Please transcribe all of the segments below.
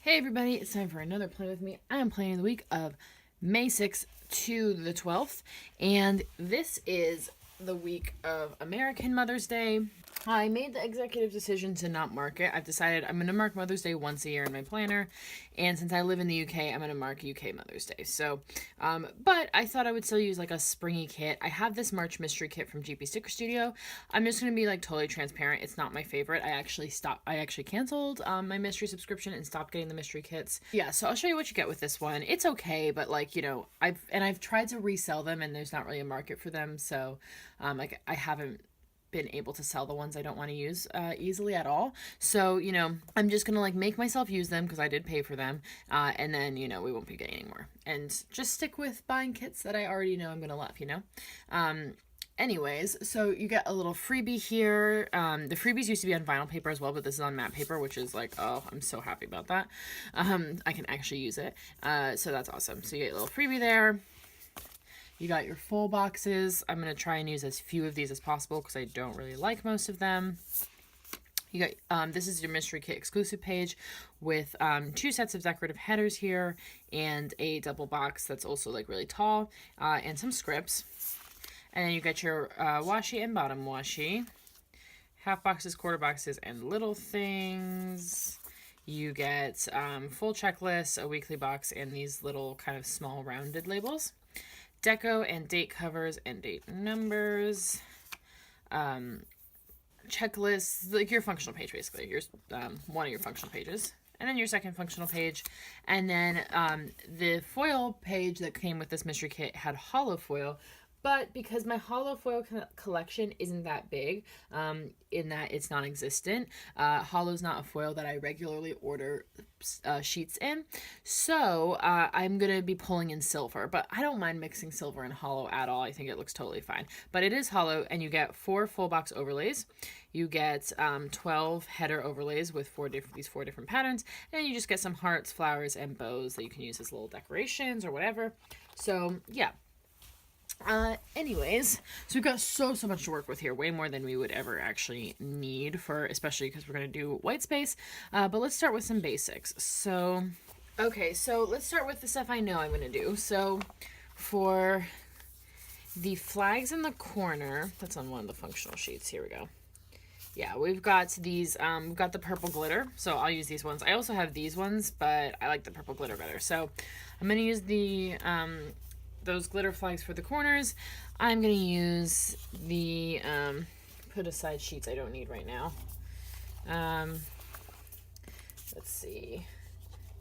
Hey everybody, it's time for another Play With Me. I am playing the week of May 6th to the 12th, and this is the week of American Mother's Day. I made the executive decision to not mark it. I've decided I'm going to mark Mother's Day once a year in my planner, and since I live in the UK, I'm going to mark UK Mother's Day. So, but I thought I would still use like a springy kit. I have this March mystery kit from GP Sticker Studio. I'm just going to be like totally transparent. It's not my favorite. I actually canceled my mystery subscription and stopped getting the mystery kits. Yeah, so I'll show you what you get with this one. It's okay, but like, you know, I've tried to resell them and there's not really a market for them. So, like I haven't been able to sell the ones I don't want to use easily at all. So, you know, I'm just gonna like make myself use them because I did pay for them, and then, you know, we won't be getting any more, and just stick with buying kits that I already know I'm gonna love, you know. Anyways, so you get a little freebie here. The freebies used to be on vinyl paper as well, but this is on matte paper, which is like, oh, I'm so happy about that. I can actually use it, so that's awesome. So you get a little freebie there. You got your full boxes. I'm going to try and use as few of these as possible because I don't really like most of them. You got, this is your mystery kit exclusive page with 2 sets of decorative headers here and a double box that's also like really tall, and some scripts. And then you get your washi and bottom washi, half boxes, quarter boxes, and little things. You get full checklists, a weekly box, and these little kind of small rounded labels. Deco and date covers and date numbers, checklists, like your functional page basically, your one of your functional pages, and then your second functional page, and then the foil page that came with this mystery kit had hollow foil. But because my hollow foil collection isn't that big, in that it's non-existent, hollow's not a foil that I regularly order sheets in. So I'm going to be pulling in silver, but I don't mind mixing silver and hollow at all. I think it looks totally fine. But it is hollow, and you get 4 full box overlays. You get 12 header overlays with these four different patterns, and you just get some hearts, flowers, and bows that you can use as little decorations or whatever. So yeah. Anyways, so we've got so much to work with here, way more than we would ever actually need for, especially because we're going to do white space, but let's start with some basics. So, okay, so let's start with the stuff I know I'm going to do. So, for the flags in the corner, that's on one of the functional sheets, here we go. Yeah, we've got these, we've got the purple glitter, so I'll use these ones. I also have these ones, but I like the purple glitter better. So, I'm going to use the, those glitter flags for the corners. I'm going to use the put aside sheets I don't need right now. Let's see.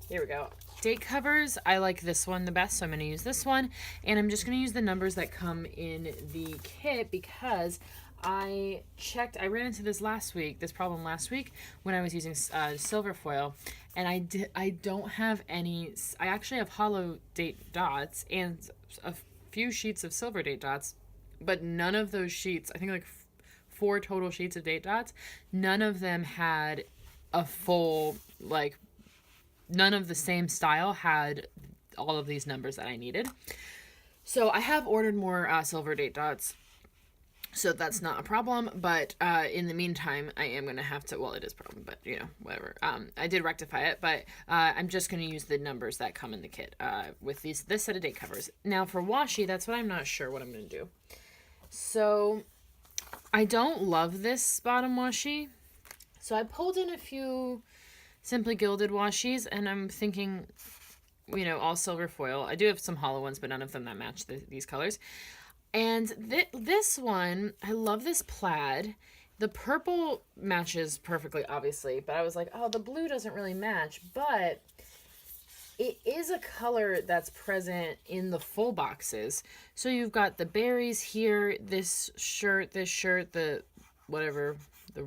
Here we go. Date covers. I like this one the best, so I'm going to use this one. And I'm just going to use the numbers that come in the kit because I ran into this problem last week when I was using silver foil, and I don't have any. I actually have hollow date dots and a few sheets of silver date dots, but none of those sheets, I think like 4 total sheets of date dots, none of them had a full, like, none of the same style had all of these numbers that I needed. So I have ordered more silver date dots, so that's not a problem, but in the meantime, I am going to have to, well, it is a problem, but, you know, whatever. I did rectify it, but I'm just going to use the numbers that come in the kit with this set of date covers. Now, for washi, that's what I'm not sure what I'm going to do. So, I don't love this bottom washi, so I pulled in a few Simply Gilded washis, and I'm thinking, you know, all silver foil. I do have some hollow ones, but none of them that match these colors. And this one, I love this plaid. The purple matches perfectly, obviously, but I was like, oh, the blue doesn't really match, but it is a color that's present in the full boxes. So you've got the berries here, this shirt, the whatever, the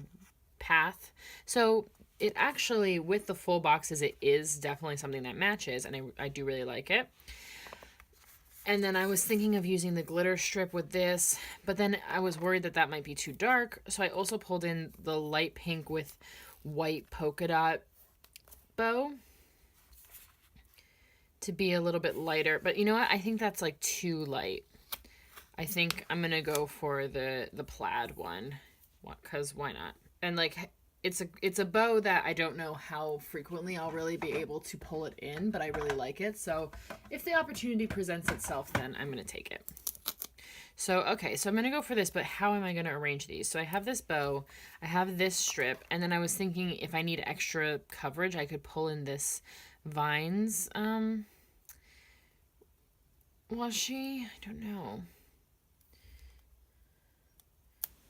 path. So it actually, with the full boxes, it is definitely something that matches, and I do really like it. And then I was thinking of using the glitter strip with this, but then I was worried that that might be too dark. So I also pulled in the light pink with white polka dot bow to be a little bit lighter. But you know what? I think that's like too light. I think I'm going to go for the plaid one, because why not? And like it's a bow that I don't know how frequently I'll really be able to pull it in, but I really like it. So if the opportunity presents itself, then I'm going to take it. So, okay, so I'm going to go for this, but how am I going to arrange these? So I have this bow, I have this strip, and then I was thinking if I need extra coverage, I could pull in this vines washi. I don't know.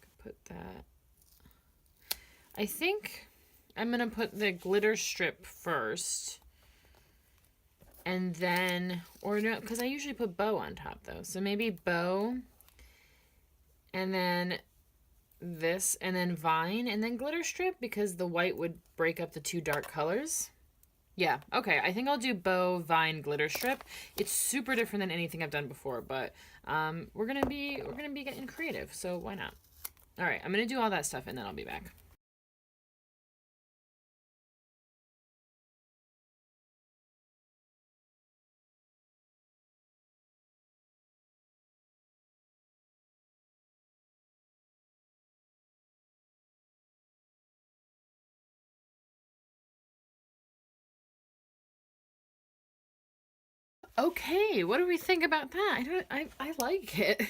Could put that. I think I'm going to put the glitter strip first. And then, or no, because I usually put bow on top though. So maybe bow, and then this, and then vine, and then glitter strip, because the white would break up the two dark colors. Yeah, okay, I think I'll do bow, vine, glitter strip. It's super different than anything I've done before, but we're gonna be getting creative, so why not? All right, I'm gonna do all that stuff, and then I'll be back. Okay, what do we think about that? I like it.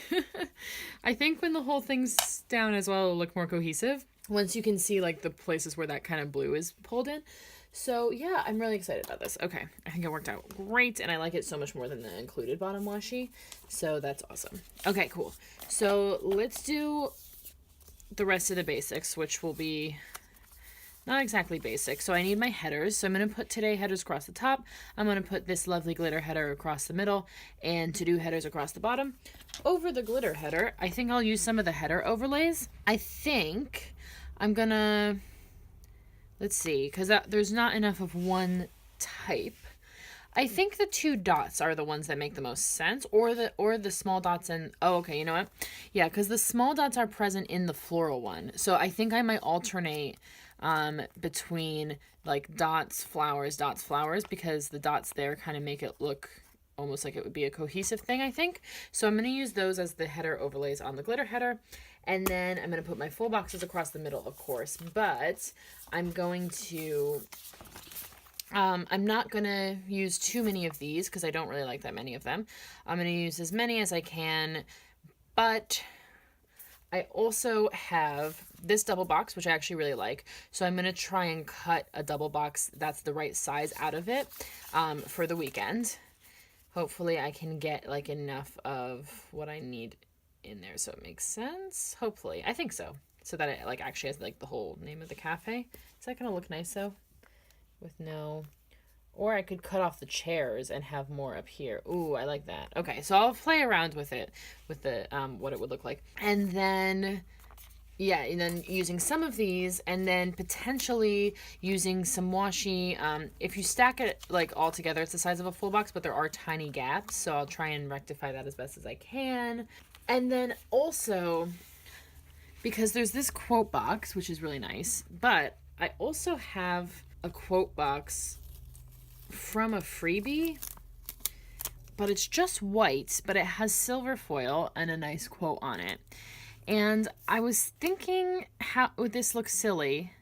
I think when the whole thing's down as well, it'll look more cohesive. Once you can see like the places where that kind of blue is pulled in. So yeah, I'm really excited about this. Okay, I think it worked out great, and I like it so much more than the included bottom washi. So that's awesome. Okay, cool. So let's do the rest of the basics, which will be not exactly basic. So I need my headers. So I'm going to put today headers across the top. I'm going to put this lovely glitter header across the middle, and to do headers across the bottom. Over the glitter header, I think I'll use some of the header overlays. I think I'm going to, let's see, because there's not enough of one type. I think the two dots are the ones that make the most sense, or the small dots and, oh, okay, you know what? Yeah, because the small dots are present in the floral one. So I think I might alternate between like dots, flowers, because the dots there kind of make it look almost like it would be a cohesive thing, I think. So I'm going to use those as the header overlays on the glitter header. And then I'm going to put my full boxes across the middle, of course, but I'm going to... I'm not going to use too many of these because I don't really like that many of them. I'm going to use as many as I can, but I also have this double box, which I actually really like. So I'm going to try and cut a double box that's the right size out of it for the weekend. Hopefully I can get like enough of what I need in there so it makes sense. Hopefully. I think so. So that it like actually has like the whole name of the cafe. Is that going to look nice though? With no... Or I could cut off the chairs and have more up here. Ooh, I like that. Okay, so I'll play around with it, with the what it would look like. And then, yeah, and then using some of these, and then potentially using some washi. If you stack it like all together, it's the size of a full box, but there are tiny gaps. So I'll try and rectify that as best as I can. And then also, because there's this quote box, which is really nice, but I also have a quote box from a freebie, but it's just white, but it has silver foil and a nice quote on it. And I was thinking, how would this look silly?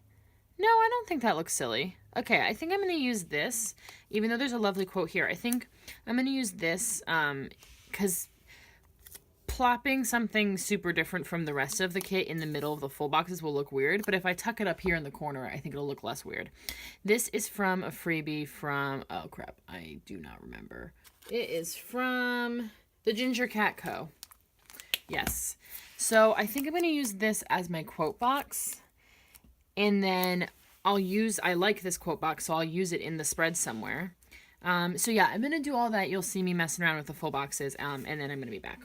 No, I don't think that looks silly. Okay, I think I'm going to use this, even though there's a lovely quote here. I think I'm going to use this because plopping something super different from the rest of the kit in the middle of the full boxes will look weird, but if I tuck it up here in the corner, I think it'll look less weird. This is from a freebie from, oh crap, I do not remember. It is from the Ginger Cat Co. Yes. So I think I'm going to use this as my quote box, and then I like this quote box, so I'll use it in the spread somewhere. So yeah, I'm going to do all that. You'll see me messing around with the full boxes, and then I'm going to be back.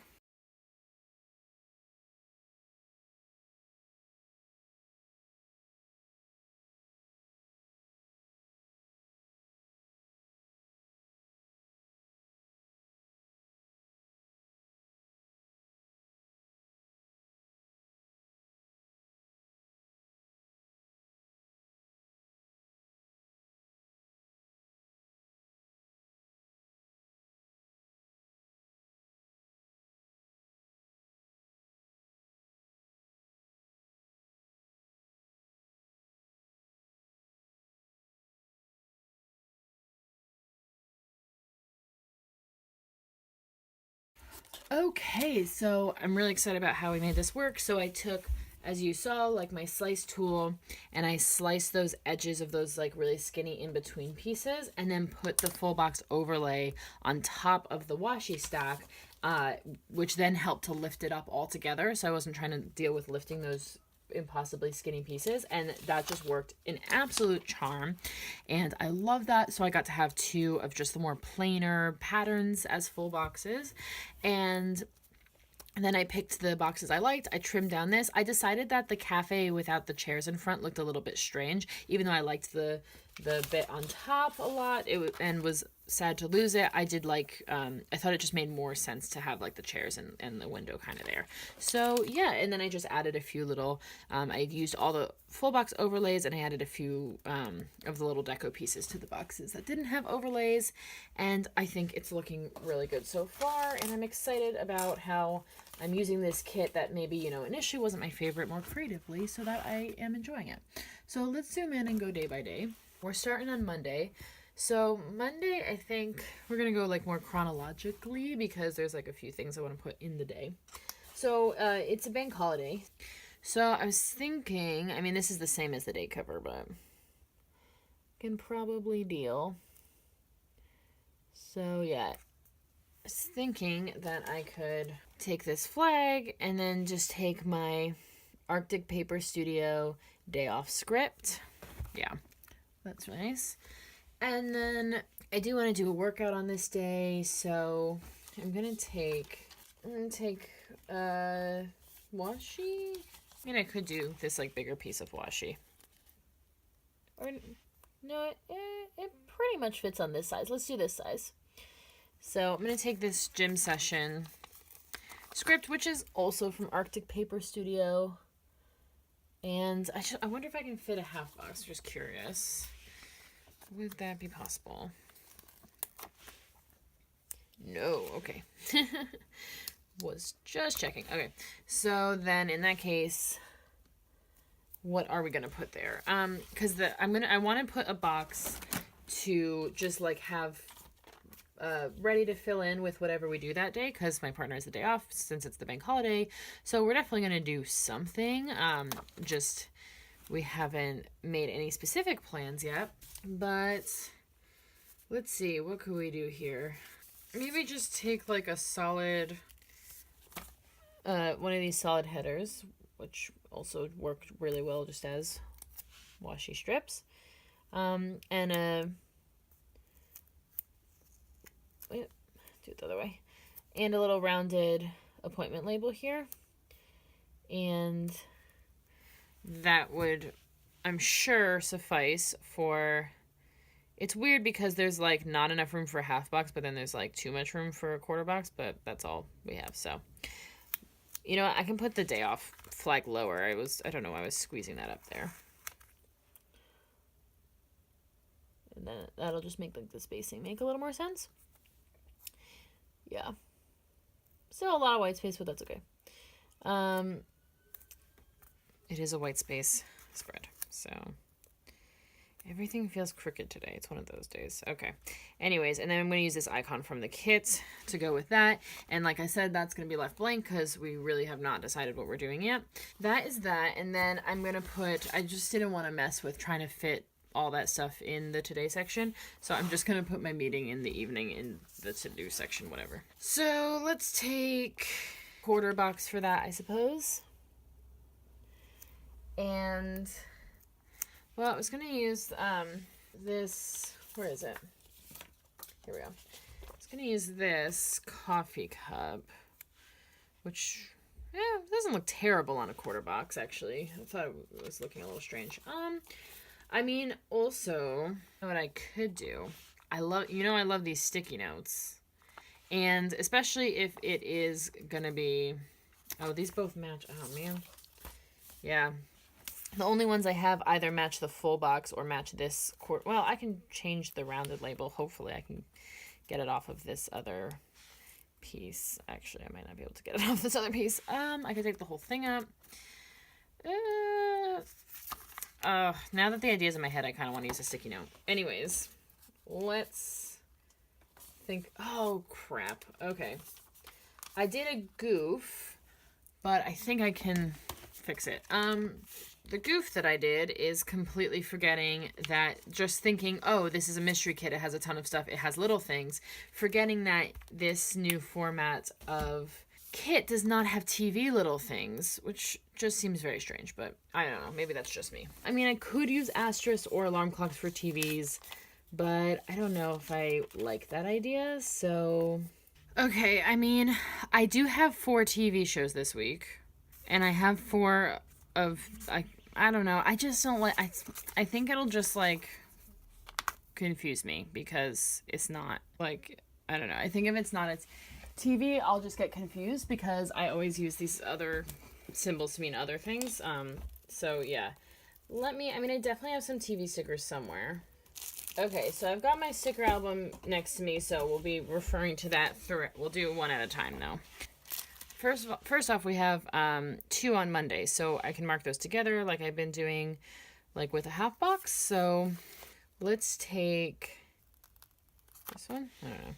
Okay, so I'm really excited about how we made this work. So I took, as you saw, like my slice tool, and I sliced those edges of those like really skinny in between pieces, and then put the full box overlay on top of the washi stack, which then helped to lift it up all together. So I wasn't trying to deal with lifting those impossibly skinny pieces, and that just worked an absolute charm, and I love that. So I got to have two of just the more plainer patterns as full boxes, and then I picked the boxes I liked. I trimmed down this. I decided that the cafe without the chairs in front looked a little bit strange, even though I liked the bit on top a lot. And was sad to lose it. I did like, I thought it just made more sense to have like the chairs and the window kind of there. So yeah, and then I just added a few little, I used all the full box overlays, and I added a few of the little deco pieces to the boxes that didn't have overlays, and I think it's looking really good so far, and I'm excited about how I'm using this kit that maybe, you know, initially wasn't my favorite more creatively, so that I am enjoying it. So let's zoom in and go day by day. We're starting on Monday. So Monday, I think we're going to go like more chronologically because there's like a few things I want to put in the day. So it's a bank holiday. So I was thinking, I mean, this is the same as the day cover, but can probably deal. So yeah, I was thinking that I could take this flag and then just take my Arctic Paper Studio day off script. Yeah, that's really nice. And then I do want to do a workout on this day, so I'm gonna take washi. I mean, I could do this like bigger piece of washi, or no, it pretty much fits on this size. Let's do this size. So I'm gonna take this gym session script, which is also from Arctic Paper Studio, and I wonder if I can fit a half box. Just curious. Would that be possible? No, okay. Was just checking. Okay, so then in that case, what are we gonna put there? Because I want to put a box to just like have ready to fill in with whatever we do that day, because my partner has the day off since it's the bank holiday. So we're definitely gonna do something. Just we haven't made any specific plans yet. But let's see, what could we do here? Maybe just take like a solid, one of these solid headers, which also worked really well just as washi strips. And wait, do it the other way. And a little rounded appointment label here. And that would, I'm sure, suffice for... It's weird because there's like not enough room for a half box, but then there's like too much room for a quarter box, but that's all we have. So, you know what? I can put the day off flag lower. I don't know why I was squeezing that up there. And then that'll just make like the spacing make a little more sense. Yeah. Still a lot of white space, but that's okay. It is a white space spread, so everything feels crooked today. It's one of those days. Okay. Anyways, and then I'm going to use this icon from the kit to go with that. And like I said, that's going to be left blank because we really have not decided what we're doing yet. That is that. And then I'm going to put, I just didn't want to mess with trying to fit all that stuff in the today section. So I'm just going to put my meeting in the evening in the to-do section, whatever. So let's take quarter box for that, I suppose. And, well, I was going to use this, where is it? Here we go. I was going to use this coffee cup, which, doesn't look terrible on a quarter box, actually. I thought it was looking a little strange. I mean, also, what I could do, I love these sticky notes. And especially if it is going to be, oh, these both match. Oh, man. Yeah. The only ones I have either match the full box or match this quarter. Well, I can change the rounded label. Hopefully I can get it off of this other piece. Actually, I might not be able to get it off this other piece. I could take the whole thing up. Now that the idea's in my head, I kind of want to use a sticky note. Anyways, let's think. Oh, crap. Okay. I did a goof, but I think I can fix it. The goof that I did is completely forgetting that, just thinking, oh, this is a mystery kit, it has a ton of stuff, it has little things, forgetting that this new format of kit does not have TV little things, which just seems very strange, but I don't know, maybe that's just me. I mean, I could use asterisks or alarm clocks for TVs, but I don't know if I like that idea, so... Okay, I mean, I do have 4 TV shows this week, and I have 4 of... I don't know, I just don't like... I think it'll just, like, confuse me, because it's not, like... I don't know, I think if it's not a TV, I'll just get confused, because I always use these other symbols to mean other things, so yeah. I definitely have some TV stickers somewhere. Okay, so I've got my sticker album next to me, so we'll be referring to that through. We'll do one at a time, though. First off, we have 2 on Monday, so I can mark those together like I've been doing, like with a half box. So let's take this one. I don't know.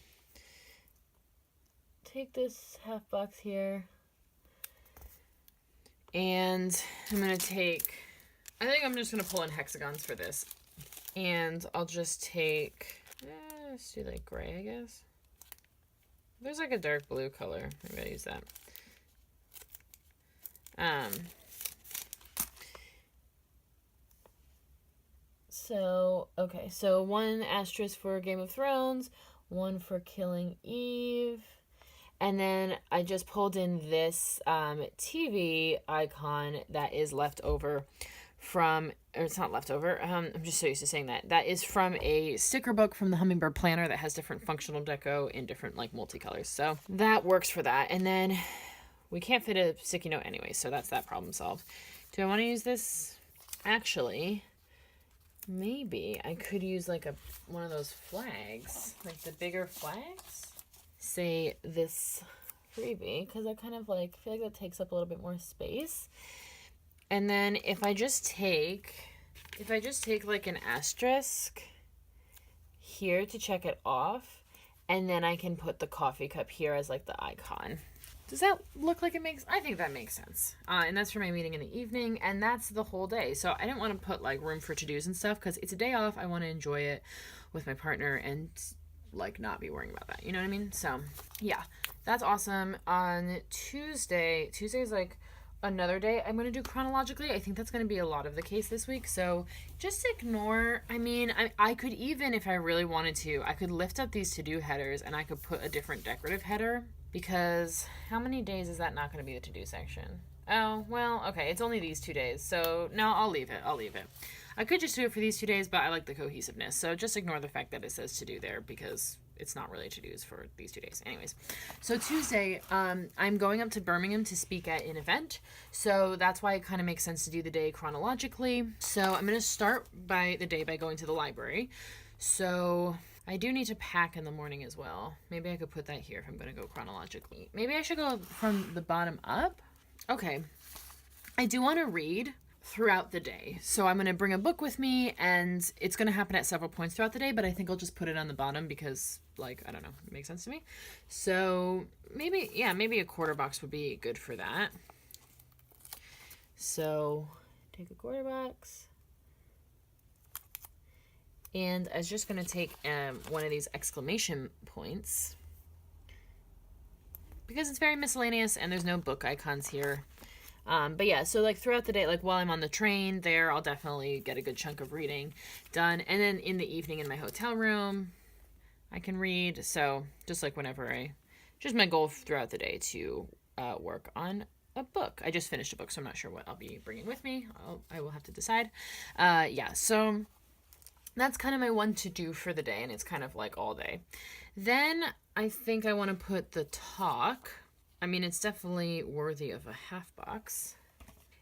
Take this half box here, and I'm gonna take. I think I'm just gonna pull in hexagons for this. And I'll just take, let's do like gray, I guess. There's like a dark blue color. Maybe I'll use that. Okay, so 1 asterisk for Game of Thrones, 1 for Killing Eve, and then I just pulled in this TV icon that is left over from, or it's not leftover, I'm just so used to saying that. That is from a sticker book from the Hummingbird Planner that has different functional deco in different, like, multicolors. So that works for that. And then we can't fit a sticky note anyway, so that's that problem solved. Do I want to use this? Actually, maybe I could use, like, one of those flags, like the bigger flags. Say this freebie, because I kind of, like, feel like that takes up a little bit more space. And then if I just take like an asterisk here to check it off, and then I can put the coffee cup here as like the icon. Does that look like it makes? I think that makes sense. And that's for my meeting in the evening, and that's the whole day. So I didn't want to put like room for to-dos and stuff, because it's a day off. I want to enjoy it with my partner and like not be worrying about that. You know what I mean? So yeah, that's awesome. On Tuesday's like another day I'm going to do chronologically. I think that's going to be a lot of the case this week, so just ignore. I could, even if I really wanted to, I could lift up these to-do headers and I could put a different decorative header, because how many days is that not going to be the to-do section? Oh, well, okay, it's only these 2 days, so no, I'll leave it. I could just do it for these 2 days, but I like the cohesiveness, so just ignore the fact that it says to-do there, because it's not really to-dos for these 2 days. Anyways, so Tuesday, I'm going up to Birmingham to speak at an event, so that's why it kind of makes sense to do the day chronologically. So I'm going to start by the day by going to the library. So I do need to pack in the morning as well. Maybe I could put that here if I'm going to go chronologically. Maybe I should go from the bottom up. Okay. I do want to read throughout the day. So I'm going to bring a book with me, and it's going to happen at several points throughout the day, but I think I'll just put it on the bottom because, like, I don't know, it makes sense to me. So maybe a quarter box would be good for that. So take a quarter box. And I was just going to take one of these exclamation points, because it's very miscellaneous and there's no book icons here. But yeah, so like throughout the day, like while I'm on the train there, I'll definitely get a good chunk of reading done. And then in the evening in my hotel room, I can read. So just like just my goal throughout the day to work on a book. I just finished a book, so I'm not sure what I'll be bringing with me. I will have to decide. Yeah, so that's kind of my one to do for the day, and it's kind of like all day. Then I think I want to put the talk. I mean, it's definitely worthy of a half box.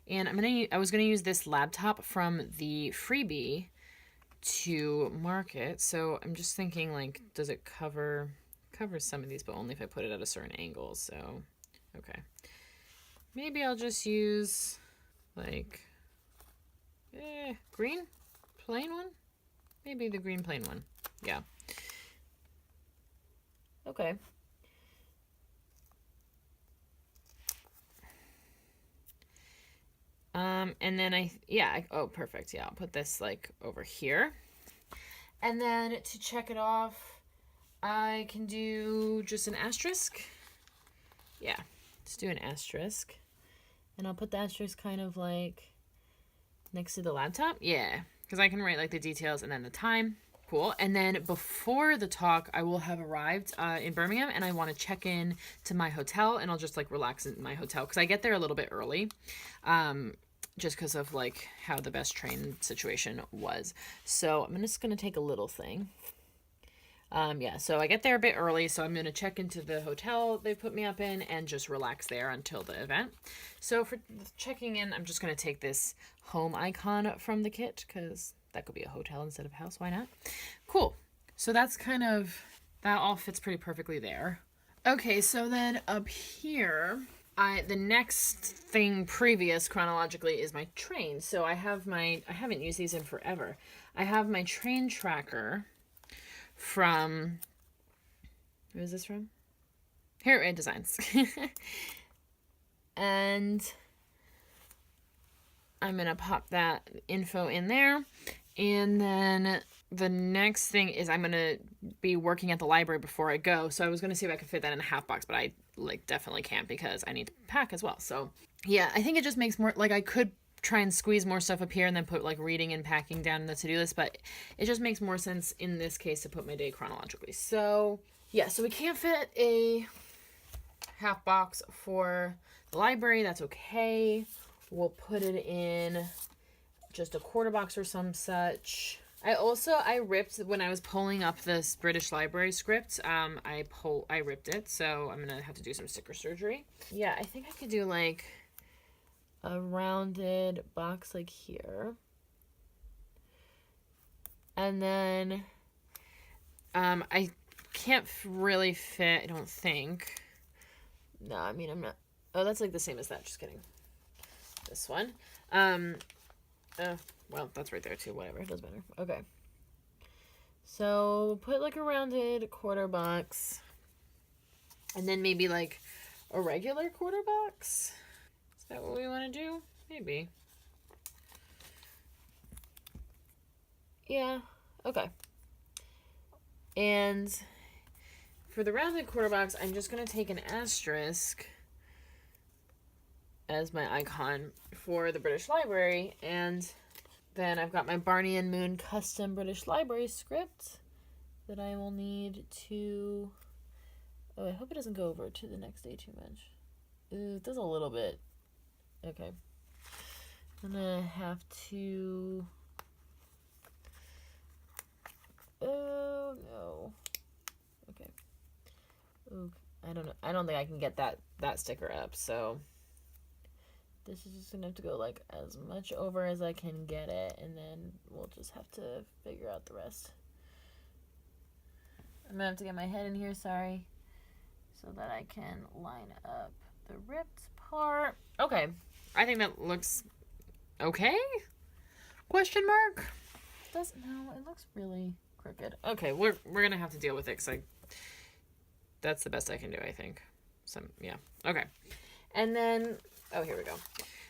And I was gonna use this laptop from the freebie to mark it. So I'm just thinking, like, does it cover some of these, but only if I put it at a certain angle. So okay, maybe I'll just use like green plain one. Maybe the green plain one. Yeah. Okay. And then oh, perfect. Yeah, I'll put this like over here. And then to check it off, I can do just an asterisk. Yeah, let's do an asterisk. And I'll put the asterisk kind of like next to the laptop. Yeah, because I can write like the details and then the time. Cool. And then before the talk, I will have arrived in Birmingham, and I want to check in to my hotel, and I'll just like relax in my hotel because I get there a little bit early. Just because of like how the best train situation was. So I'm just going to take a little thing. Yeah, so I get there a bit early, so I'm going to check into the hotel they put me up in and just relax there until the event. So for checking in, I'm just going to take this home icon from the kit because that could be a hotel instead of a house. Why not? Cool. So that's kind of, that all fits pretty perfectly there. Okay, so then up here, the next thing previous chronologically is my train. So I haven't used these in forever. I have my train tracker from, who is this from? Hair Designs. And I'm going to pop that info in there. And then the next thing is I'm going to be working at the library before I go. So I was going to see if I could fit that in a half box, but I like definitely can't because I need to pack as well. So yeah, I think it just makes more, like I could try and squeeze more stuff up here and then put like reading and packing down in the to-do list, but it just makes more sense in this case to put my day chronologically. So yeah, so we can't fit a half box for the library. That's okay. We'll put it in just a quarter box or some such. I ripped when I was pulling up this British Library script. I ripped it, so I'm gonna have to do some sticker surgery. Yeah, I think I could do like a rounded box like here, and then I can't really fit. I don't think. No, I mean I'm not. Oh, that's like the same as that. Just kidding. This one. Well, that's right there too. Whatever, it doesn't matter. Okay. So put like a rounded quarter box, and then maybe like a regular quarter box. Is that what we want to do? Maybe. Yeah. Okay. And for the rounded quarter box, I'm just gonna take an asterisk as my icon for the British Library, and then I've got my Barney and Moon custom British Library script that I will need to... Oh, I hope it doesn't go over to the next day too much. It does a little bit. Okay. I'm gonna have to... Oh, no. Okay. Ooh, I don't know. I don't think I can get that sticker up, so... This is just gonna have to go like as much over as I can get it, and then we'll just have to figure out the rest. I'm gonna have to get my head in here, sorry, so that I can line up the ripped part. Okay, I think that looks okay? Question mark? No, it looks really crooked. Okay, we're gonna have to deal with it because that's the best I can do, I think. Yeah, okay. And then, oh, here we go.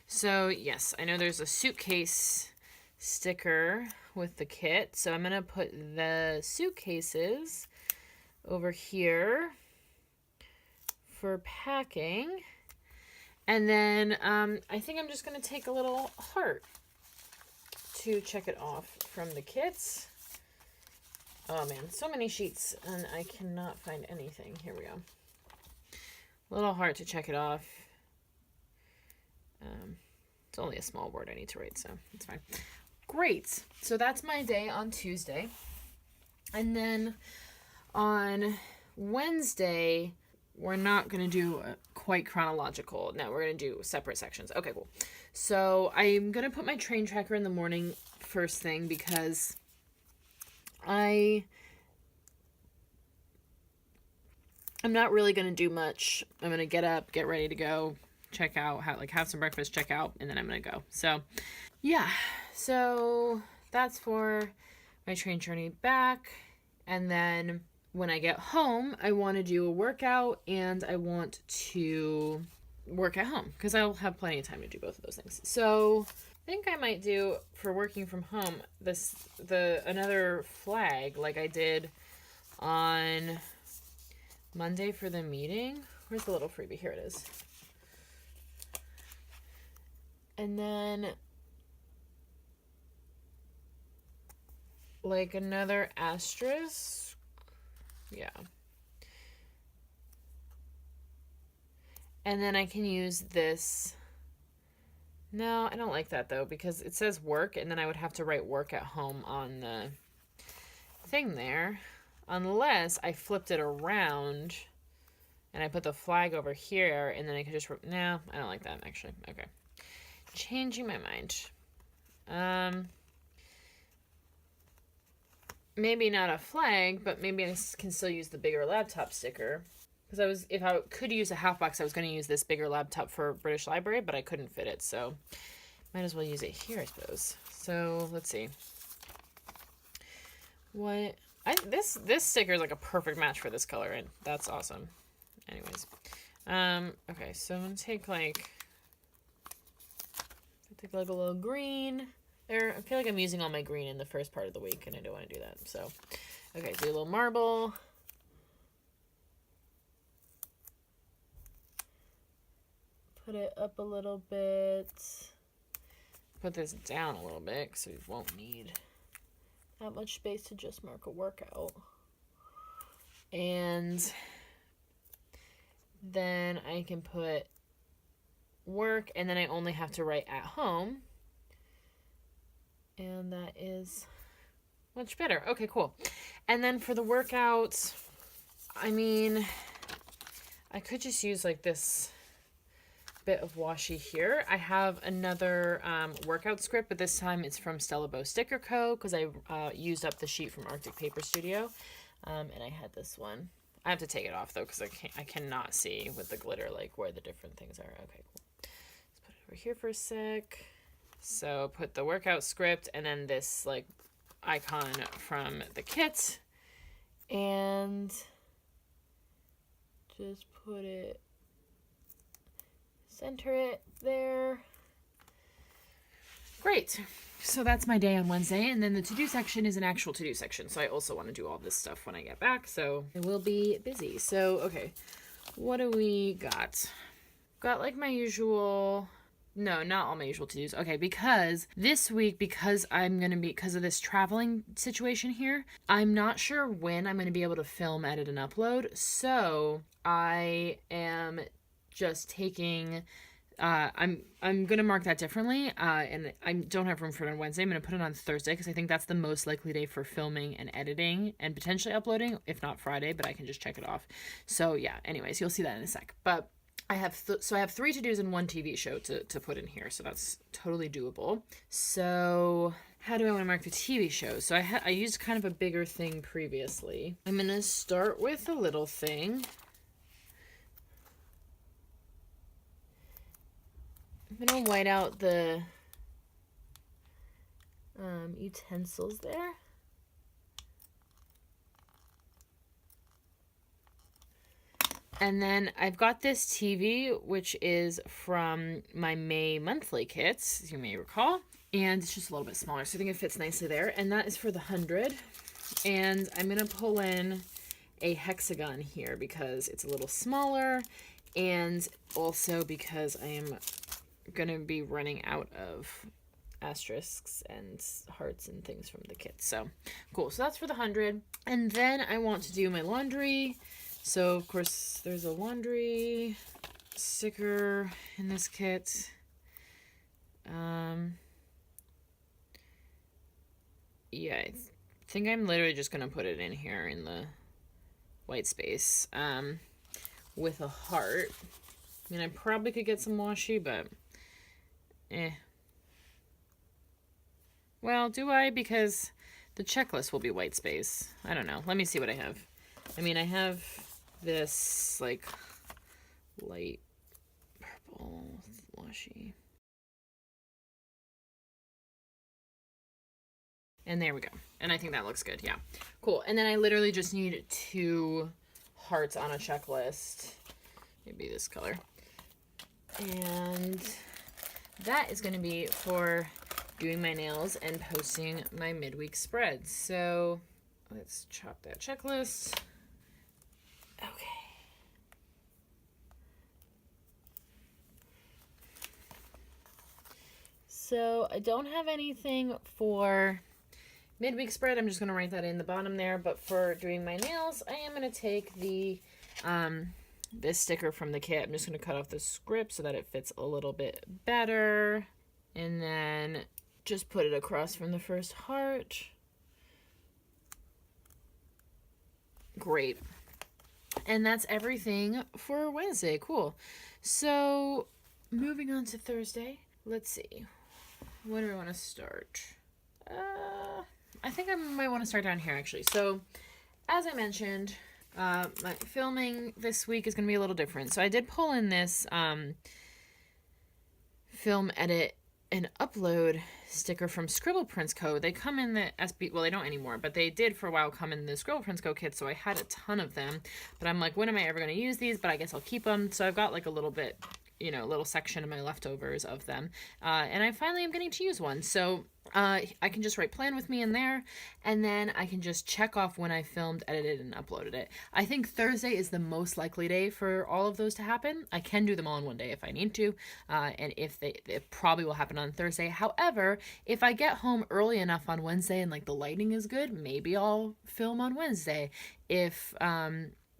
So, yes, I know there's a suitcase sticker with the kit. So I'm going to put the suitcases over here for packing. And then I think I'm just going to take a little heart to check it off from the kits. Oh, man, so many sheets, and I cannot find anything. Here we go. Little heart to check it off. It's only a small word I need to write, so it's fine. Great. So that's my day on Tuesday. And then on Wednesday, we're not going to do quite chronological. No, we're going to do separate sections. Okay, cool. So I'm going to put my train tracker in the morning first thing because I'm not really going to do much. I'm going to get up, get ready to go, check out, have some breakfast, check out, and then I'm going to go. So, yeah. So that's for my train journey back. And then when I get home, I want to do a workout and I want to work at home because I'll have plenty of time to do both of those things. So I think I might do, for working from home, another flag like I did on Monday for the meeting. Where's the little freebie? Here it is. And then like another asterisk. Yeah. And then I can use this. No, I don't like that though, because it says work and then I would have to write work at home on the thing there. Unless I flipped it around and I put the flag over here and then I could just, no, I don't like that actually. Okay. Changing my mind. Maybe not a flag, but maybe I can still use the bigger laptop sticker. Because if I could use a half box, I was going to use this bigger laptop for British Library, but I couldn't fit it, so might as well use it here, I suppose. So let's see. This sticker is like a perfect match for this color, and that's awesome. Anyways, okay, so I'm gonna take like a little green there. I feel like I'm using all my green in the first part of the week, and I don't want to do that. So, okay, do a little marble. Put it up a little bit. Put this down a little bit so we won't need that much space to just mark a workout. And then I can put work, and then I only have to write at home. And that is much better. Okay, cool. And then for the workouts, I mean, I could just use like this bit of washi here. I have another workout script, but this time it's from Stella Bow Sticker Co. because I used up the sheet from Arctic Paper Studio, and I had this one. I have to take it off though because I cannot see with the glitter like where the different things are. Okay, cool. Let's put it over here for a sec. So put the workout script and then this like icon from the kit, and just put it. Center it there. Great. So that's my day on Wednesday. And then the to-do section is an actual to-do section. So I also want to do all this stuff when I get back. So it will be busy. So, okay. What do we got? Got like my usual... No, not all my usual to-dos. Okay, because this week, because of this traveling situation here, I'm not sure when I'm going to be able to film, edit, and upload. So I am just taking, I'm going to mark that differently, and I don't have room for it on Wednesday. I'm going to put it on Thursday because I think that's the most likely day for filming and editing and potentially uploading, if not Friday, but I can just check it off. So yeah, anyways, you'll see that in a sec. But I have 3 to-dos and 1 TV show to put in here, so that's totally doable. So how do I want to mark the TV show? So I used kind of a bigger thing previously. I'm going to start with a little thing. I'm going to white out the utensils there. And then I've got this TV, which is from my May monthly kits, as you may recall. And it's just a little bit smaller, so I think it fits nicely there. And that is for the 100. And I'm going to pull in a hexagon here because it's a little smaller. And also because I am going to be running out of asterisks and hearts and things from the kit. So cool. So that's for the 100. And then I want to do my laundry. So of course there's a laundry sticker in this kit. Yeah, I think I'm literally just going to put it in here in the white space with a heart. I mean, I probably could get some washi, but Well, do I? Because the checklist will be white space. I don't know. Let me see what I have. I mean, I have this, like, light purple washi. And there we go. And I think that looks good. Yeah. Cool. And then I literally just need 2 hearts on a checklist. Maybe this color. And that is going to be for doing my nails and posting my midweek spreads. So let's chop that checklist. Okay. So I don't have anything for midweek spread. I'm just going to write that in the bottom there. But for doing my nails, I am going to take the this sticker from the kit. I'm just going to cut off the script so that it fits a little bit better. And then just put it across from the first heart. Great. And that's everything for Wednesday. Cool. So moving on to Thursday. Let's see. Where do I want to start? I think I might want to start down here, actually. So, as I mentioned, my filming this week is going to be a little different. So I did pull in this film edit and upload sticker from Scribble Prints Co. They come in the SB, well, they don't anymore, but they did for a while come in the Scribble Prints Co. kit, so I had a ton of them. But I'm like, when am I ever going to use these? But I guess I'll keep them. So I've got like a little bit, little section of my leftovers of them. And I finally am getting to use one. So I can just write plan with me in there, and then I can just check off when I filmed, edited, and uploaded it. I think Thursday is the most likely day for all of those to happen. I can do them all in one day if I need to, and it probably will happen on Thursday. However, if I get home early enough on Wednesday and like the lighting is good, maybe I'll film on Wednesday. If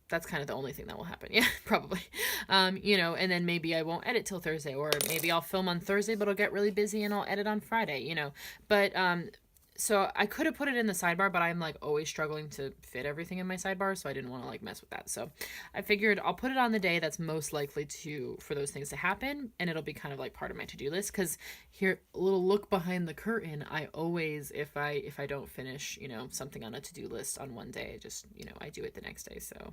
that's kind of the only thing that will happen. Yeah, probably. And then maybe I won't edit till Thursday, or maybe I'll film on Thursday, but I'll get really busy and I'll edit on Friday, But, so I could have put it in the sidebar, but I'm like always struggling to fit everything in my sidebar, so I didn't want to like mess with that. So I figured I'll put it on the day that's most likely for those things to happen, and it'll be kind of like part of my to-do list. Because here, a little look behind the curtain, I always, if I don't finish, something on a to-do list on one day, just, I do it the next day. So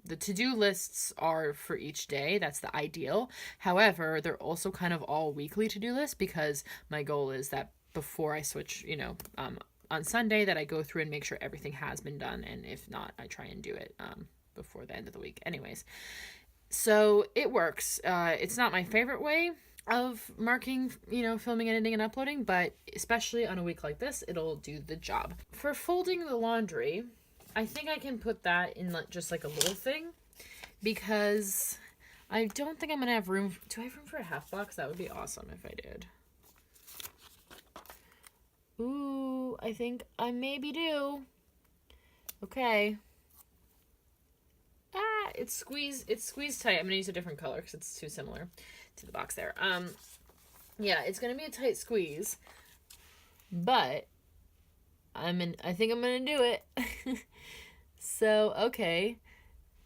the to-do lists are for each day. That's the ideal. However, they're also kind of all weekly to-do lists, because my goal is that before I switch, on Sunday, that I go through and make sure everything has been done. And if not, I try and do it before the end of the week. Anyways, so it works. It's not my favorite way of marking, filming, editing, and uploading, but especially on a week like this, it'll do the job. For folding the laundry, I think I can put that in just like a little thing, because I don't think I'm going to have room. Do I have room for a half box? That would be awesome if I did. Ooh, I think I maybe do. Okay. It's squeezed tight. I'm going to use a different color because it's too similar to the box there. Yeah, it's going to be a tight squeeze, but I think I'm going to do it. So, okay.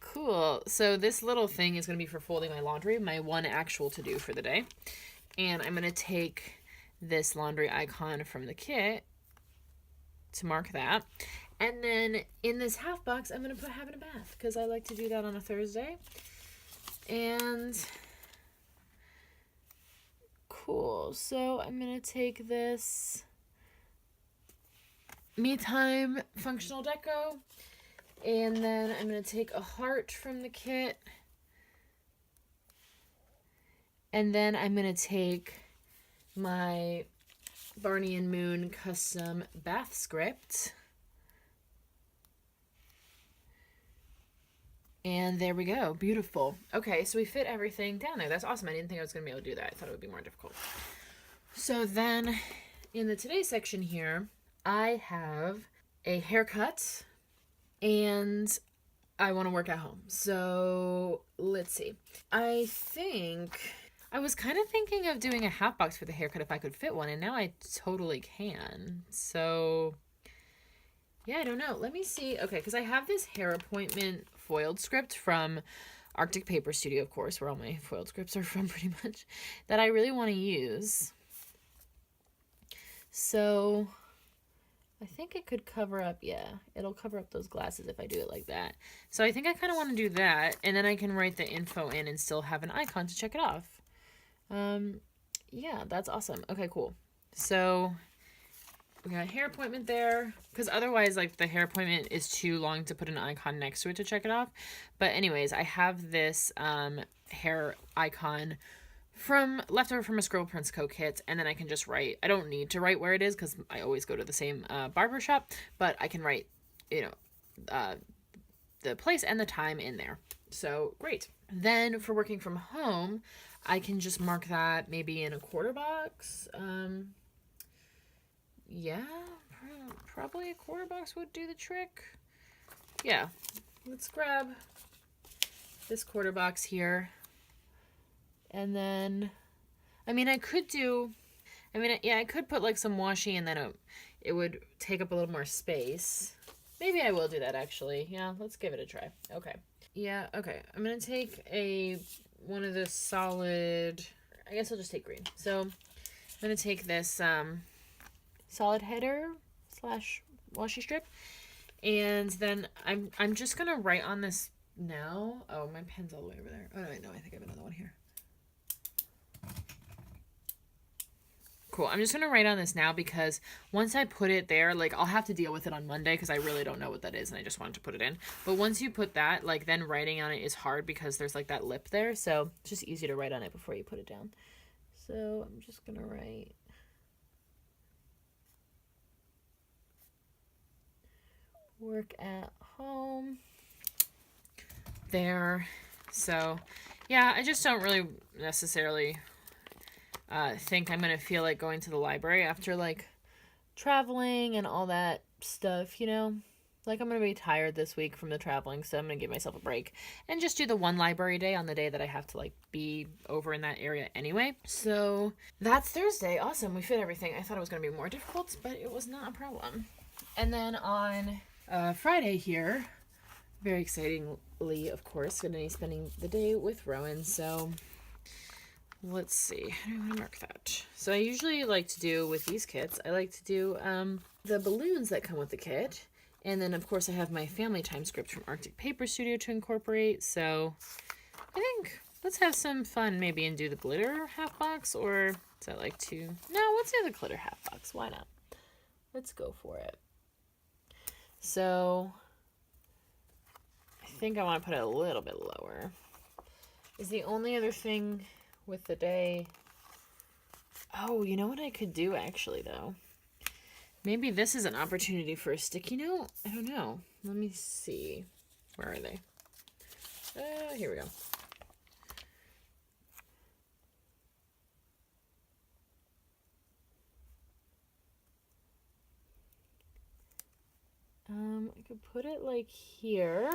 Cool. So this little thing is going to be for folding my laundry, my one actual to-do for the day. And I'm going to take this laundry icon from the kit to mark that. And then in this half box, I'm going to put having a bath, because I like to do that on a Thursday. And cool. So I'm going to take this Me Time functional deco, and then I'm going to take a heart from the kit. And then I'm going to take my Barney and Moon custom bath script. And there we go. Beautiful. Okay, so we fit everything down there. That's awesome. I didn't think I was going to be able to do that. I thought it would be more difficult. So then in the today section here, I have a haircut and I want to work at home. So let's see. I think I was kind of thinking of doing a half box for the haircut if I could fit one, and now I totally can. So yeah, I don't know. Let me see. Okay, because I have this hair appointment foiled script from Arctic Paper Studio, of course, where all my foiled scripts are from pretty much, that I really want to use. So I think it could cover up, yeah, it'll cover up those glasses if I do it like that. So I think I kind of want to do that, and then I can write the info in and still have an icon to check it off. Yeah, that's awesome. Okay, cool. So we got a hair appointment there, because otherwise, like, the hair appointment is too long to put an icon next to it to check it off. But anyways, I have this hair icon from leftover from a Scribble Prince Co. kit, and then I can just write. I don't need to write where it is because I always go to the same barber shop, but I can write, you know, the place and the time in there. So great. Then for working from home, I can just mark that maybe in a quarter box. Yeah, probably a quarter box would do the trick. Yeah, let's grab this quarter box here. And then, I mean, I could put like some washi and then it would take up a little more space. Maybe I will do that actually. Yeah, let's give it a try. Okay. Yeah, okay. I'm going to take one of the solid, I guess I'll just take green. So I'm going to take this solid header / washi strip. And then I'm just going to write on this now. Oh, my pen's all the way over there. Oh, no, I think I have another one here. Cool. I'm just going to write on this now because once I put it there, like, I'll have to deal with it on Monday because I really don't know what that is and I just wanted to put it in. But once you put that, like, then writing on it is hard because there's, like, that lip there. So it's just easy to write on it before you put it down. So I'm just going to write. Work at home. There. So, yeah, I just don't really necessarily think I'm going to feel like going to the library after, like, traveling and all that stuff, you know? Like, I'm going to be tired this week from the traveling, so I'm going to give myself a break and just do the one library day on the day that I have to, like, be over in that area anyway. So that's Thursday. Awesome. We fit everything. I thought it was going to be more difficult, but it was not a problem. And then on Friday here, very excitingly, of course, going to be spending the day with Rowan, so let's see. How do I want to mark that? So I usually like to do with these kits, I like to do the balloons that come with the kit. And then, of course, I have my family time script from Arctic Paper Studio to incorporate. So I think let's have some fun maybe and do the glitter half box. Or is that like too... No, let's do the glitter half box. Why not? Let's go for it. So I think I want to put it a little bit lower. Is the only other thing with the day... Oh, you know what I could do actually, though? Maybe this is an opportunity for a sticky note? I don't know. Let me see. Where are they? Here we go. I could put it like here.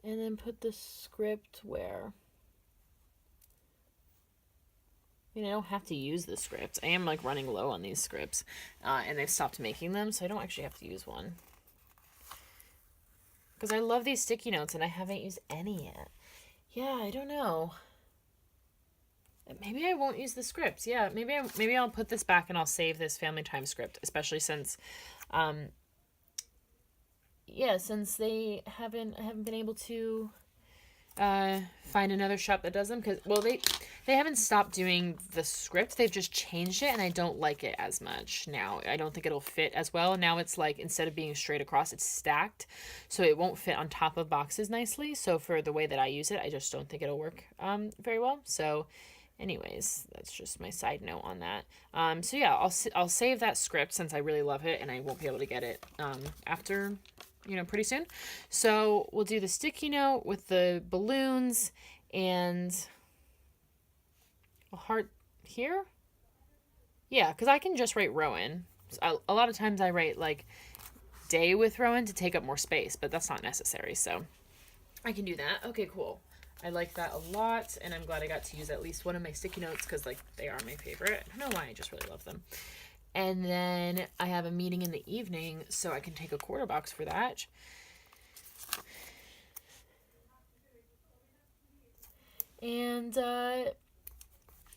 And then put the script where? I mean, I don't have to use the scripts. I am, like, running low on these scripts. And they've stopped making them, so I don't actually have to use one. Because I love these sticky notes, and I haven't used any yet. Yeah, I don't know. Maybe I won't use the scripts. Yeah, maybe I'll put this back and I'll save this family time script, especially since... since I haven't been able to... find another shop that does them because, well, they haven't stopped doing the script. They've just changed it and I don't like it as much now. I don't think it'll fit as well. Now it's like, instead of being straight across, it's stacked, so it won't fit on top of boxes nicely. So for the way that I use it, I just don't think it'll work very well. So anyways, that's just my side note on that. So yeah, I'll save that script since I really love it and I won't be able to get it after, you know, pretty soon. So we'll do the sticky note with the balloons and a heart here. Yeah, because I can just write Rowan. A lot of times I write like day with Rowan to take up more space, but that's not necessary. So I can do that. Okay, cool. I like that a lot, and I'm glad I got to use at least one of my sticky notes because, like, they are my favorite. I don't know why, I just really love them. And then I have a meeting in the evening, so I can take a quarter box for that. And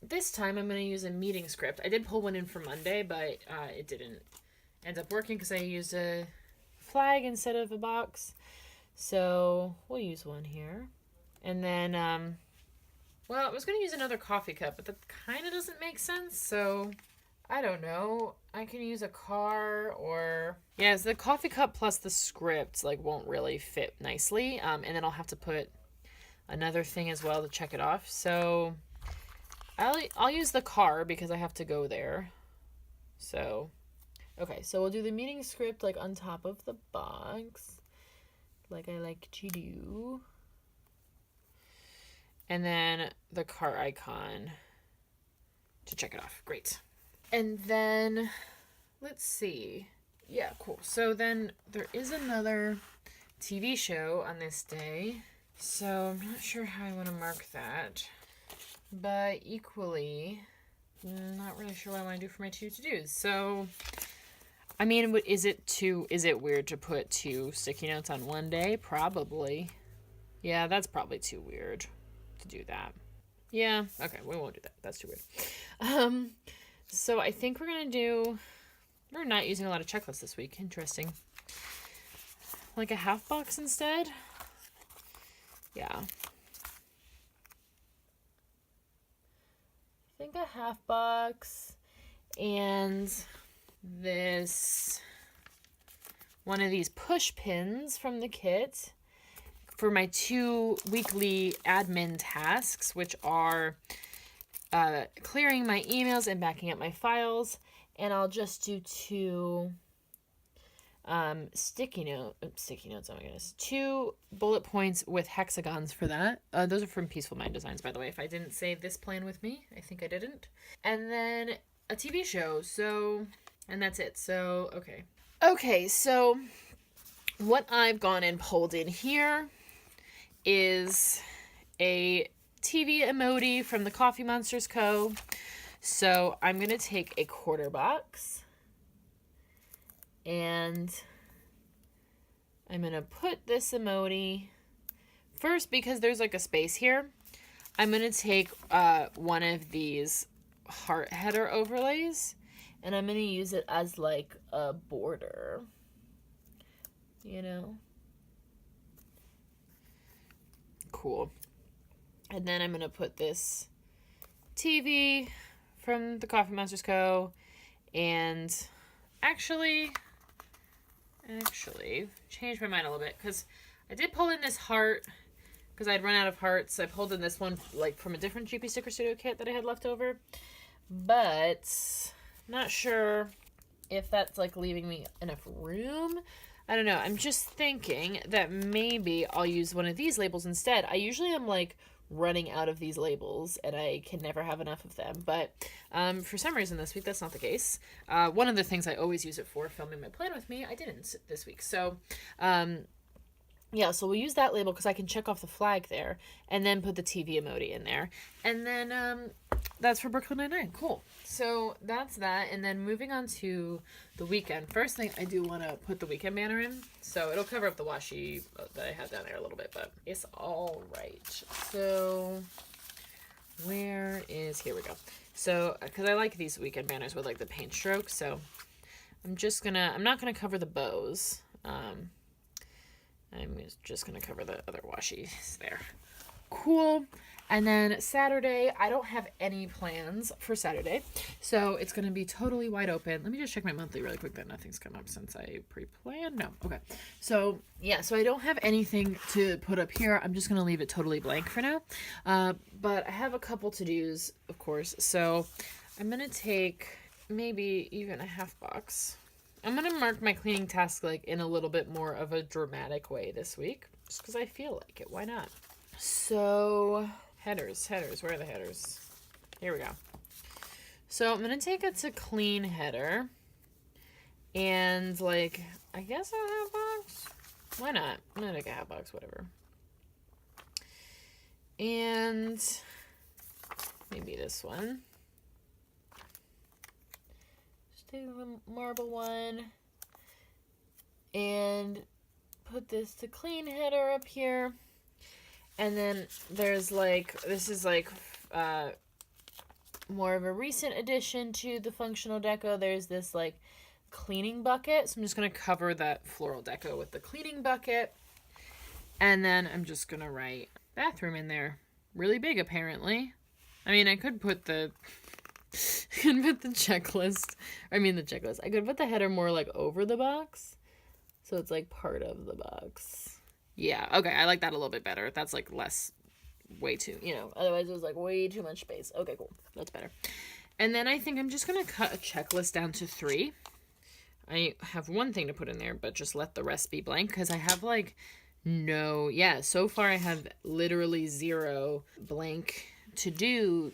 this time I'm going to use a meeting script. I did pull one in for Monday, but it didn't end up working because I used a flag instead of a box. So we'll use one here. And then, well, I was going to use another coffee cup, but that kind of doesn't make sense. So I don't know. I can use a car or... Yes, the coffee cup plus the script like won't really fit nicely. And then I'll have to put another thing as well to check it off. So I'll use the car because I have to go there. So, okay, so we'll do the meeting script like on top of the box, like I like to do. And then the car icon to check it off. Great. And then, let's see. Yeah, cool. So then there is another TV show on this day. So I'm not sure how I want to mark that. But equally, not really sure what I want to do for my two to-dos. So, I mean, is it weird to put 2 sticky notes on one day? Probably. Yeah, that's probably too weird to do that. Yeah, okay, we won't do that. That's too weird. So I think we're not using a lot of checklists this week. Interesting. Like a half box instead? Yeah. I think a half box and this one of these push pins from the kit for my 2 weekly admin tasks, which are clearing my emails and backing up my files. And I'll just do 2 sticky notes, oh my goodness, 2 bullet points with hexagons for that. Those are from Peaceful Mind Designs, by the way. If I didn't save this plan with me, I think I didn't. And then a TV show, so, and that's it. So, okay, so what I've gone and pulled in here is a TV emoji from the Coffee Monsters Co. So I'm going to take a quarter box and I'm going to put this emoji first because there's like a space here. I'm going to take one of these heart header overlays and I'm going to use it as like a border, you know. Cool. And then I'm going to put this TV from the Coffee Monsters Co. And actually changed my mind a little bit because I did pull in this heart because I'd run out of hearts. I pulled in this one like from a different GP Sticker Studio kit that I had left over. But not sure if that's like leaving me enough room. I don't know. I'm just thinking that maybe I'll use one of these labels instead. I usually am like running out of these labels and I can never have enough of them. But for some reason this week, that's not the case. One of the things I always use it for, filming my plan with me, I didn't this week. So yeah, so we'll use that label because I can check off the flag there and then put the TV emoji in there. And then that's for Brooklyn Nine-Nine. Cool. So that's that. And then moving on to the weekend. First thing, I do want to put the weekend banner in. So it'll cover up the washi that I had down there a little bit, but it's all right. So here we go. So, because I like these weekend banners with like the paint strokes. So I'm not going to cover the bows. I'm just going to cover the other washies there. Cool. And then Saturday, I don't have any plans for Saturday. So it's going to be totally wide open. Let me just check my monthly really quick that nothing's come up since I pre-planned. No. Okay. So yeah, so I don't have anything to put up here. I'm just going to leave it totally blank for now. But I have a couple to-dos, of course. So I'm going to take maybe even a half box. I'm going to mark my cleaning task like in a little bit more of a dramatic way this week, just because I feel like it. Why not? So, headers, where are the headers? Here we go. So I'm going to take it to clean header, and like, I guess a half box? Why not? I'm going to take a half box, whatever. And maybe this one. Take the marble one and put this to clean header up here. And then there's like, this is like more of a recent addition to the functional deco. There's this like cleaning bucket. So I'm just going to cover that floral deco with the cleaning bucket. And then I'm just going to write bathroom in there. Really big, apparently. I mean, I could put the I could put the checklist, I could put the header more like over the box. So it's like part of the box. Yeah, okay, I like that a little bit better. That's like less, way too, otherwise it was like way too much space. Okay, cool. That's better. And then I think I'm just going to cut a checklist down to 3. I have one thing to put in there, but just let the rest be blank because I have like so far I have literally 0 blank to do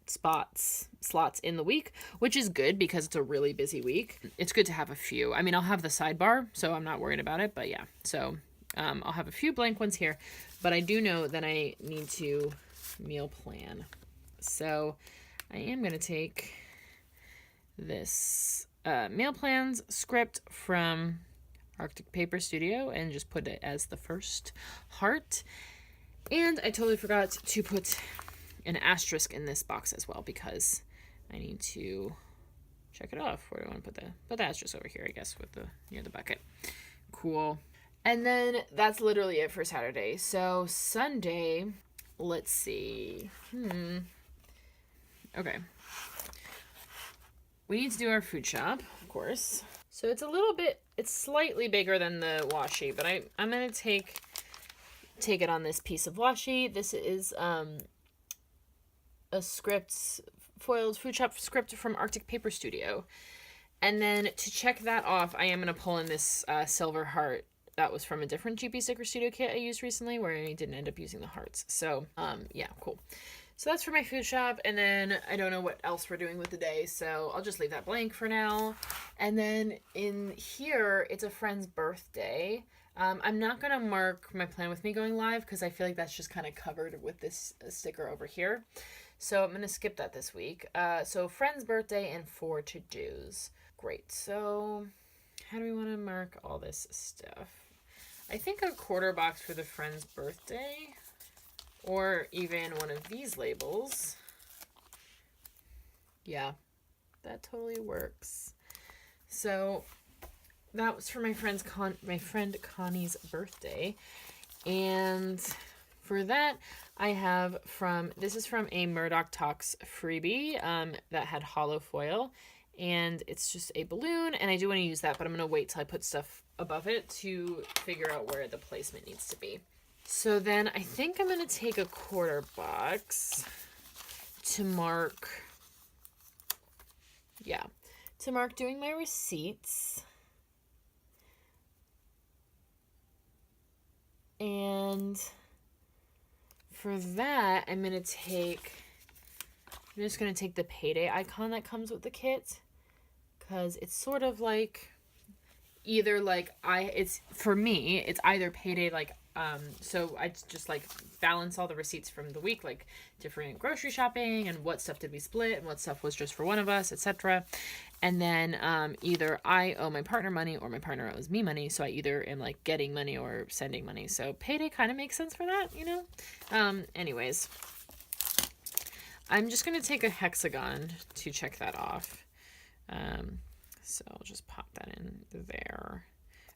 slots in the week, which is good because it's a really busy week. It's good to have a few. I mean, I'll have the sidebar, so I'm not worried about it, but yeah. So I'll have a few blank ones here, but I do know that I need to meal plan. So I am going to take this meal plans script from Arctic Paper Studio and just put it as the first heart. And I totally forgot to put an asterisk in this box as well because I need to check it off. Where do I want to put the asterisk over here, I guess, with near the bucket. Cool. And then that's literally it for Saturday. So Sunday, let's see. Okay. We need to do our food shop, of course. So it's slightly bigger than the washi, but I'm going to take it on this piece of washi. This is a foiled food shop script from Arctic Paper Studio. And then to check that off, I am going to pull in this silver heart that was from a different GP Sticker Studio kit I used recently where I didn't end up using the hearts. So, yeah, cool. So that's for my food shop, and then I don't know what else we're doing with the day, so I'll just leave that blank for now. And then in here, it's a friend's birthday. I'm not going to mark my plan with me going live because I feel like that's just kind of covered with this sticker over here. So I'm going to skip that this week. So friend's birthday and 4 to-dos. Great. So how do we want to mark all this stuff? I think a quarter box for the friend's birthday, or even one of these labels. Yeah, that totally works. So that was for my friend Connie's birthday. And for that, I have this is from a Murdoch Talks freebie that had hollow foil. And it's just a balloon, and I do want to use that, but I'm going to wait till I put stuff above it to figure out where the placement needs to be. So then I think I'm going to take a quarter box to mark doing my receipts. And for that, I'm just going to take the payday icon that comes with the kit, because it's sort of like for me, it's either payday, so I just balance all the receipts from the week, like different grocery shopping and what stuff did we split and what stuff was just for one of us, etc. And then either I owe my partner money or my partner owes me money, so I either am getting money or sending money. So payday kind of makes sense for that, anyways, I'm just going to take a hexagon to check that off. So I'll just pop that in there.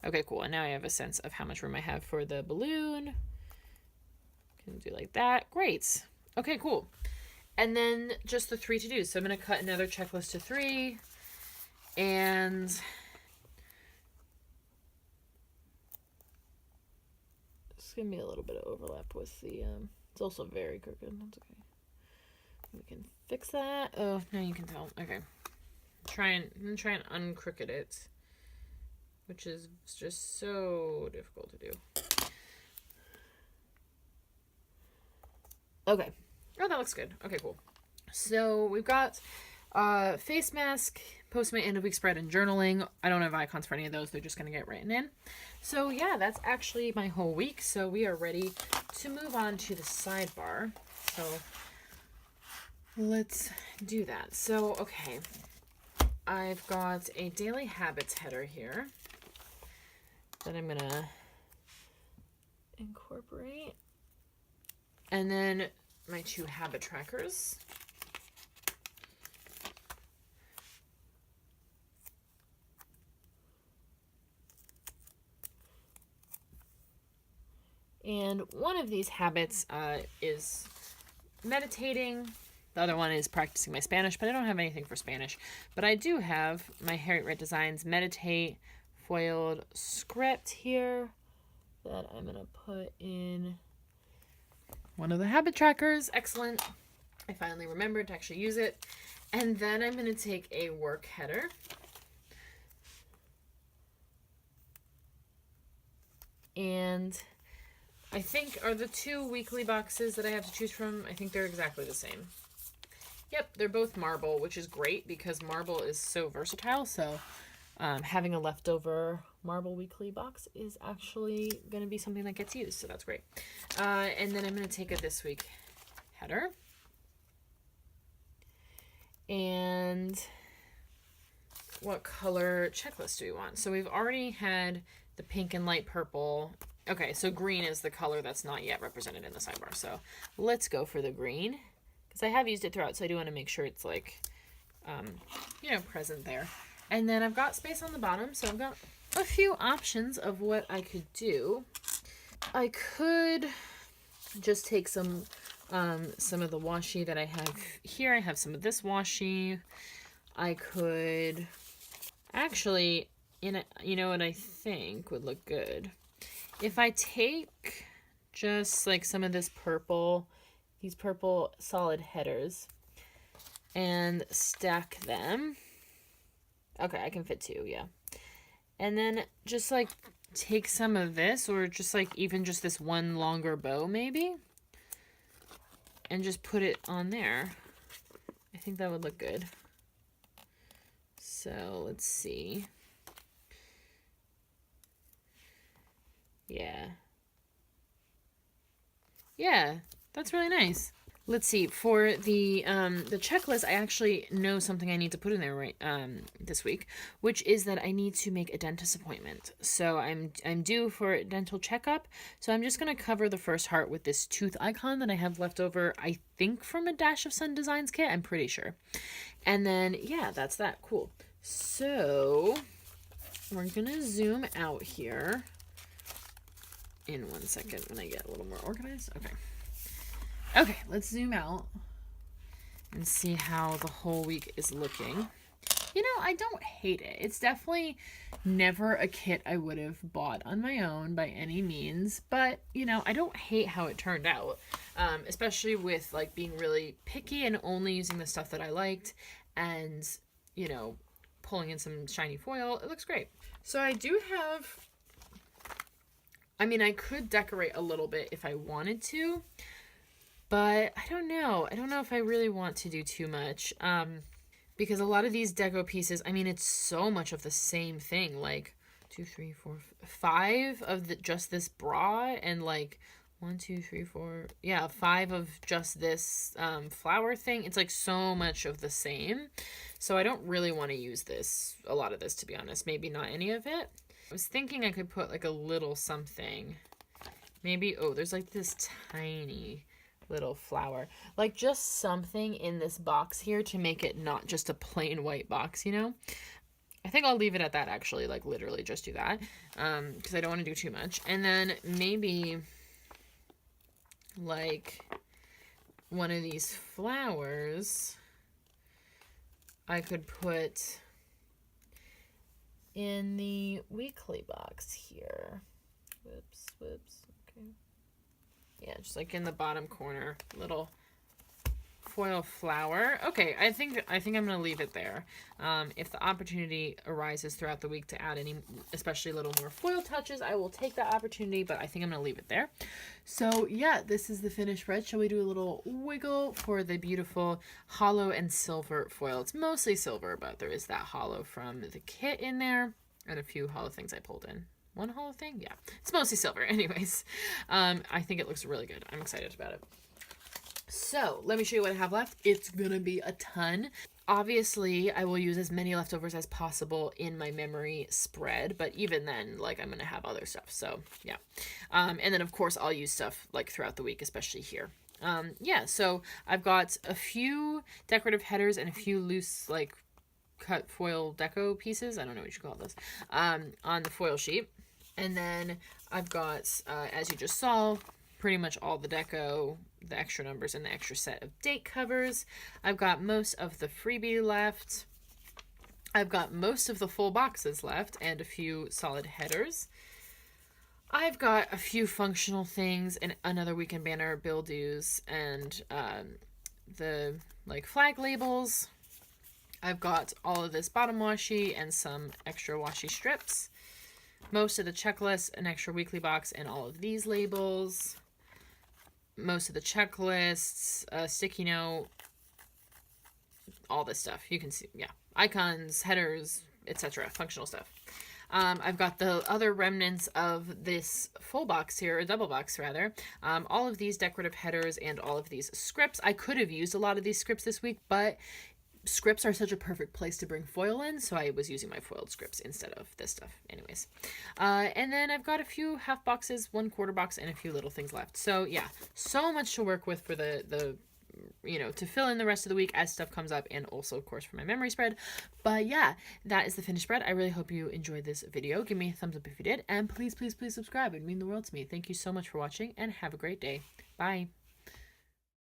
Okay, cool. And now I have a sense of how much room I have for the balloon. Can do like that. Great. Okay, cool. And then just the 3 to-dos. So I'm going to cut another checklist to 3. And it's going to be a little bit of overlap with the, it's also very crooked. That's okay. We can fix that. Oh, now you can tell. Okay. I'm gonna try and uncrooked it, which is just so difficult to do. Okay. Oh, that looks good. Okay, cool. So we've got face mask, Postmate, end of week spread, and journaling. I don't have icons for any of those. They're just going to get written in. So yeah, that's actually my whole week. So we are ready to move on to the sidebar. So let's do that. So, okay. I've got a daily habits header here that I'm going to incorporate. And then my 2 habit trackers. And one of these habits is meditating. The other one is practicing my Spanish, but I don't have anything for Spanish. But I do have my Harriet Red Designs Meditate foiled script here that I'm going to put in one of the habit trackers. Excellent. I finally remembered to actually use it. And then I'm going to take a work header. And I think are the 2 weekly boxes that I have to choose from, I think they're exactly the same. Yep, they're both marble, which is great because marble is so versatile. So having a leftover marble weekly box is actually going to be something that gets used. So that's great. And then I'm going to take a this week header. And what color checklist do we want? So we've already had the pink and light purple. Okay, so green is the color that's not yet represented in the sidebar. So let's go for the green because I have used it throughout. So I do want to make sure it's like, present there. And then I've got space on the bottom. So I've got a few options of what I could do. I could just take some of the washi that I have here. I have some of this washi. I could actually, you know what I think would look good? If I take just like some of this purple, these purple solid headers, and stack them. Okay, I can fit 2, yeah. And then just like take some of this, or just like even just this one longer bow maybe, and just put it on there. I think that would look good. So let's see. Yeah, that's really nice. Let's see, for the checklist, I actually know something I need to put in there this week, which is that I need to make a dentist appointment. So I'm due for a dental checkup. So I'm just going to cover the first heart with this tooth icon that I have left over, I think from a Dash of Sun Designs kit, I'm pretty sure. And then, yeah, that's that. Cool. So we're going to zoom out here in 1 second when I get a little more organized. Okay, let's zoom out and see how the whole week is looking. I don't hate it. It's definitely never a kit I would have bought on my own by any means, but, I don't hate how it turned out, especially with, like, being really picky and only using the stuff that I liked and, pulling in some shiny foil. It looks great. So I do have, I could decorate a little bit if I wanted to, but I don't know. I don't know if I really want to do too much. Because a lot of these deco pieces, it's so much of the same thing. Like 2, 3, 4, 5 of just this bra, and like 1, 2, 3, 4, 5 of just this flower thing. It's like so much of the same. So I don't really want to use a lot of this, to be honest. Maybe not any of it. I was thinking I could put like a little something. Maybe, there's like this tiny little flower, like just something in this box here to make it not just a plain white box. I think I'll leave it at that, actually, like literally just do that, because I don't want to do too much. And then maybe like one of these flowers I could put in the weekly box here. Whoops. Okay. Yeah, just like in the bottom corner, little foil flower. Okay, I think I'm gonna leave it there. If the opportunity arises throughout the week to add any, especially a little more foil touches, I will take that opportunity, but I think I'm gonna leave it there. So yeah, this is the finished spread. Shall we do a little wiggle for the beautiful hollow and silver foil? It's mostly silver, but there is that hollow from the kit in there, and a few hollow things I pulled in. One hollow thing? Yeah. It's mostly silver. Anyways, I think it looks really good. I'm excited about it. So let me show you what I have left. It's gonna be a ton. Obviously, I will use as many leftovers as possible in my memory spread, but even then, like, I'm gonna have other stuff. So yeah. And then of course I'll use stuff like throughout the week, especially here. So I've got a few decorative headers and a few loose, like, cut foil deco pieces. I don't know what you call this. On the foil sheet. And then I've got, as you just saw, pretty much all the deco, the extra numbers, and the extra set of date covers. I've got most of the freebie left. I've got most of the full boxes left and a few solid headers. I've got a few functional things and another weekend banner bill dues and the like flag labels. I've got all of this bottom washi and some extra washi strips. Most of the checklist, an extra weekly box, and all of these labels. Most of the checklists, sticky note, all this stuff. You can see, yeah, icons, headers, etc. Functional stuff. I've got the other remnants of this full box here, or double box rather. All of these decorative headers and all of these scripts. I could have used a lot of these scripts this week, but scripts are such a perfect place to bring foil in, so I was using my foiled scripts instead of this stuff anyways. And then I've got a few half boxes, 1/4 box, and a few little things left. So yeah, so much to work with for the you know, to fill in the rest of the week as stuff comes up, and also of course for my memory spread. But yeah, that is the finished spread. I really hope you enjoyed this video. Give me a thumbs up if you did, and please subscribe. It'd mean the world to me. Thank you so much for watching, and have a great day. Bye.